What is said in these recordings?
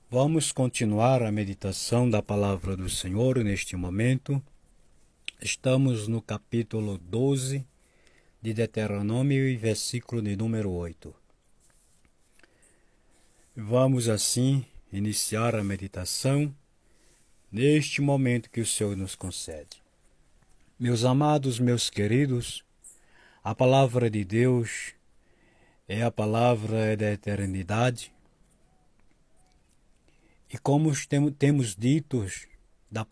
Vamos continuar a meditação da palavra do Senhor neste momento. Estamos no capítulo 12 de Deuteronômio e versículo de número 8. Vamos assim iniciar a meditação neste momento que o Senhor nos concede. Meus amados, meus queridos, a palavra de Deus é a palavra da eternidade. E como temos dito da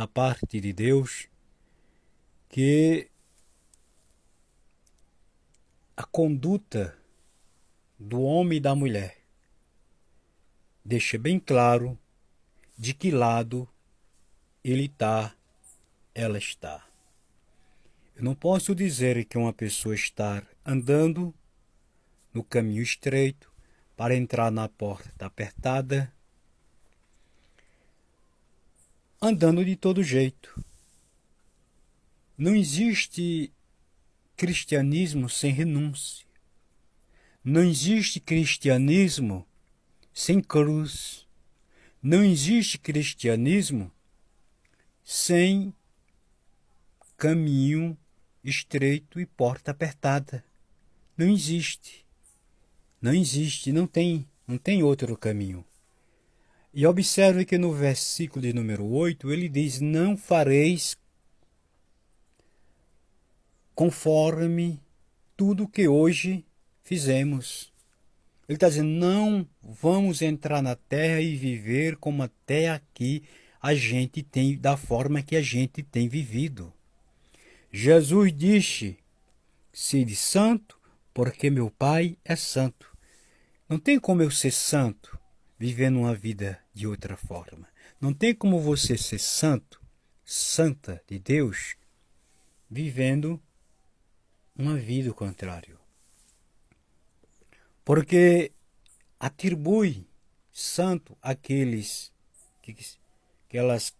parte de Deus, que a conduta do homem e da mulher deixa bem claro de que lado ele está, ela está. Eu não posso dizer que uma pessoa está andando no caminho estreito para entrar na porta apertada, andando de todo jeito. Não existe cristianismo sem renúncia. Não existe cristianismo sem cruz. Não existe cristianismo sem caminho estreito e porta apertada. Não existe. Não existe, não tem outro caminho. E observe que no versículo de número 8, ele diz: não fareis conforme tudo que hoje fizemos. Ele está dizendo, não vamos entrar na terra e viver como até aqui a gente tem, da forma que a gente tem vivido. Jesus disse, sede santo, porque meu Pai é santo. Não tem como eu ser santo vivendo uma vida de outra forma. Não tem como você ser santo, santa de Deus, vivendo uma vida ao contrário. Porque atribui santo aquelas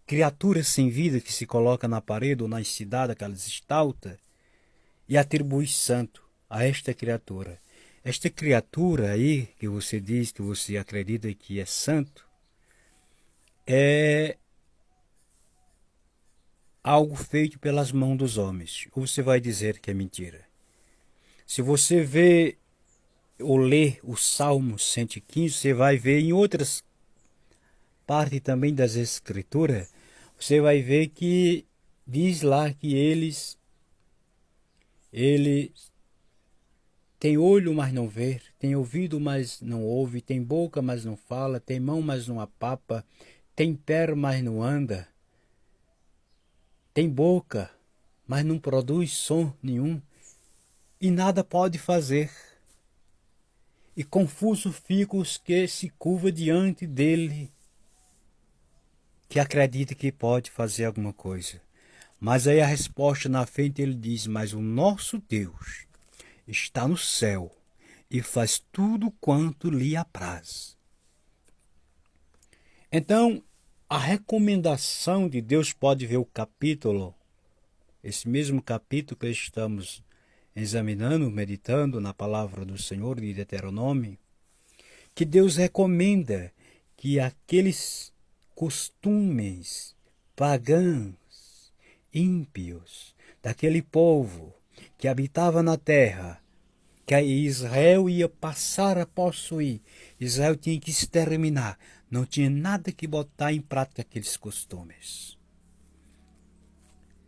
criaturas sem vida que se colocam na parede ou na cidade, aquelas estátuas, e atribui santo a esta criatura. Esta criatura aí, que você diz, que você acredita que é santo, é algo feito pelas mãos dos homens. Ou você vai dizer que é mentira? Se você vê ou ler o Salmo 115, você vai ver em outras partes também das Escrituras, você vai ver que diz lá que eles têm olho, mas não vê, tem ouvido, mas não ouve, tem boca, mas não fala, tem mão, mas não apapa, tem pé, mas não anda, tem boca, mas não produz som nenhum, e nada pode fazer. E confuso ficam os que se curvam diante dele, que acredita que pode fazer alguma coisa. Mas aí a resposta na frente ele diz, mas o nosso Deus está no céu e faz tudo quanto lhe apraz. Então, a recomendação de Deus, pode ver o capítulo, esse mesmo capítulo que estamos examinando, meditando na palavra do Senhor de Deuteronômio, que Deus recomenda que aqueles costumes pagãos, ímpios, daquele povo que habitava na terra, que Israel ia passar a possuir, Israel tinha que exterminar, não tinha nada que botar em prática aqueles costumes.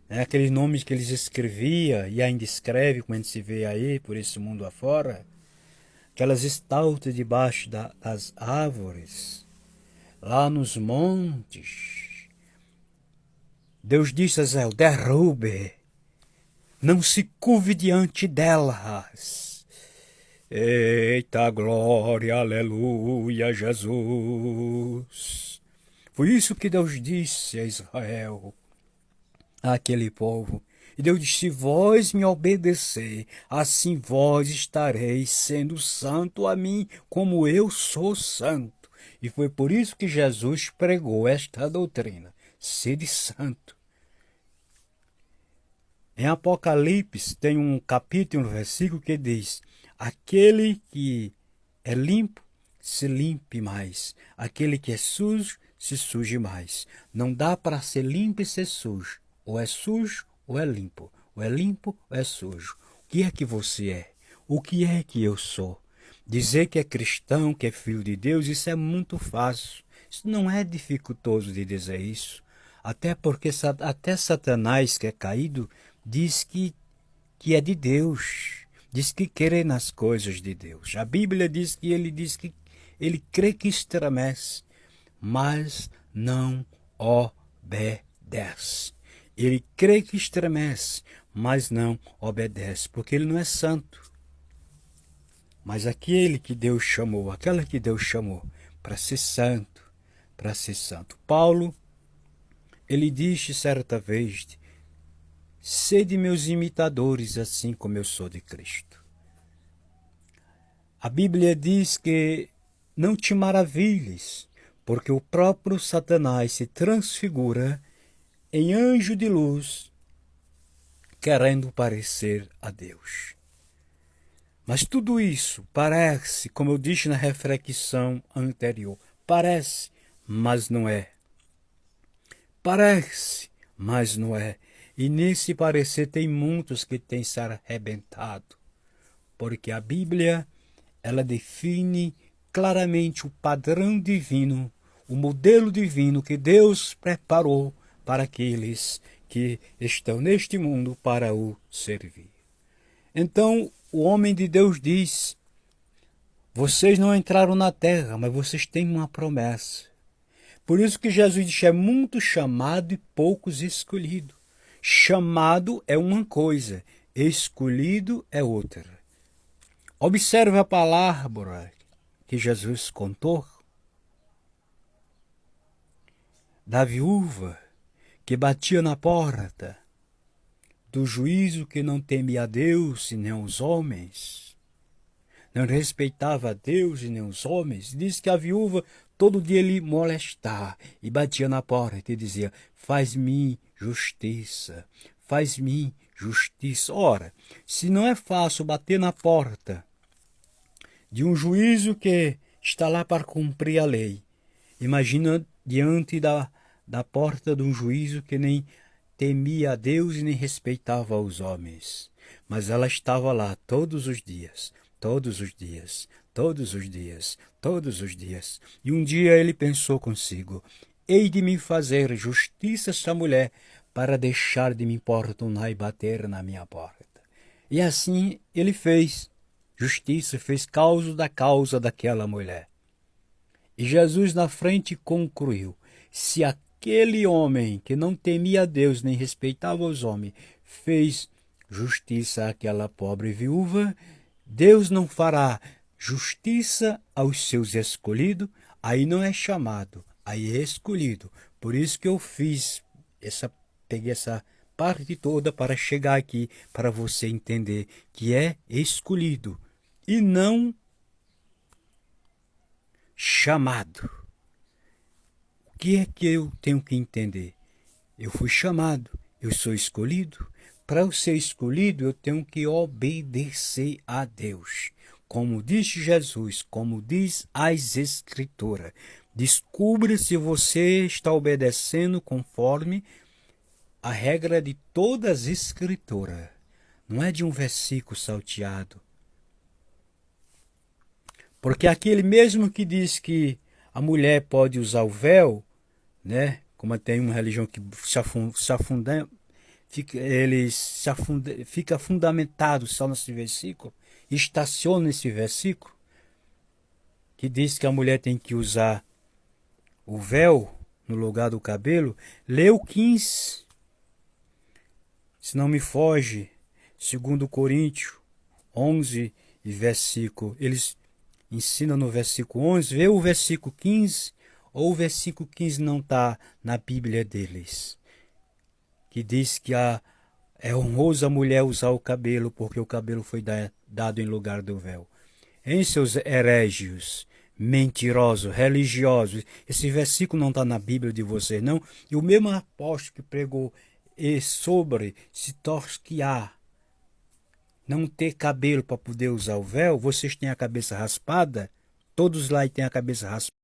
Aqueles nomes que eles escreviam e ainda escreve, como a gente se vê aí por esse mundo afora, aquelas estátuas debaixo das árvores, lá nos montes. Deus disse a Israel, derrube, não se curve diante delas. Eita glória, aleluia, Jesus. Foi isso que Deus disse a Israel, àquele povo. E Deus disse, se vós me obedecer, assim vós estareis sendo santo a mim, como eu sou santo. E foi por isso que Jesus pregou esta doutrina, sede santo. Em Apocalipse tem um capítulo, um versículo que diz, aquele que é limpo, se limpe mais. Aquele que é sujo, se suje mais. Não dá para ser limpo e ser sujo. Ou é sujo ou é limpo. Ou é limpo ou é sujo. O que é que você é? O que é que eu sou? Dizer que é cristão, que é filho de Deus, isso é muito fácil. Isso não é dificultoso de dizer isso. Até porque até Satanás, que é caído, diz que é de Deus. Diz que crê nas coisas de Deus. A Bíblia diz que ele crê que estremece, mas não obedece. Ele crê que estremece, mas não obedece, porque ele não é santo. Mas aquele que Deus chamou, aquela que Deus chamou para ser santo, para ser santo. Paulo, ele disse certa vez: sede meus imitadores, assim como eu sou de Cristo. A Bíblia diz que não te maravilhes, porque o próprio Satanás se transfigura em anjo de luz, querendo parecer a Deus. Mas tudo isso parece, como eu disse na reflexão anterior, parece, mas não é. Parece, mas não é. E nesse parecer tem muitos que têm se arrebentado, porque a Bíblia, ela define claramente o padrão divino, o modelo divino que Deus preparou para aqueles que estão neste mundo para o servir. Então, o homem de Deus diz: vocês não entraram na terra, mas vocês têm uma promessa. Por isso que Jesus diz: é muito chamado e poucos escolhido. Chamado é uma coisa, escolhido é outra. Observe a palavra que Jesus contou da viúva que batia na porta, do juízo que não temia a Deus e nem os homens, não respeitava a Deus e nem os homens. Diz que a viúva todo dia lhe molestava e batia na porta e dizia: faz-me justiça, faz-me justiça. Ora, se não é fácil bater na porta de um juízo que está lá para cumprir a lei, imagina diante da porta de um juízo que nem temia a Deus e nem respeitava os homens. Mas ela estava lá todos os dias, todos os dias, todos os dias, todos os dias. E um dia ele pensou consigo: hei de me fazer justiça esta mulher para deixar de me importunar e bater na minha porta. E assim ele fez justiça, fez causa daquela mulher. E Jesus na frente concluiu: se aquele homem que não temia a Deus nem respeitava os homens fez justiça àquela pobre viúva, Deus não fará justiça aos seus escolhidos? Aí não é chamado, aí é escolhido. Por isso que eu peguei essa parte toda para chegar aqui, para você entender que é escolhido e não chamado. O que é que eu tenho que entender? Eu fui chamado, eu sou escolhido. Para eu ser escolhido, eu tenho que obedecer a Deus. Como diz Jesus, como diz as Escrituras. Descubra se você está obedecendo conforme a regra de todas as Escrituras. Não é de um versículo salteado. Porque aquele mesmo que diz que a mulher pode usar o véu, né? Como tem uma religião que fica fundamentado só nesse versículo, estaciona nesse versículo, que diz que a mulher tem que usar o véu no lugar do cabelo. Leu 15, se não me foge, 2 Coríntios 11 e versículo, eles ensinam no versículo 11, vê o versículo 15, ou o versículo 15 não está na Bíblia deles, que diz que é honroso a mulher usar o cabelo, porque o cabelo foi dado em lugar do véu. Em seus herégios, mentirosos, religiosos, esse versículo não está na Bíblia de vocês, não. E o mesmo apóstolo que pregou sobre se tosquiar, não ter cabelo para poder usar o véu, vocês têm a cabeça raspada, todos lá têm a cabeça raspada.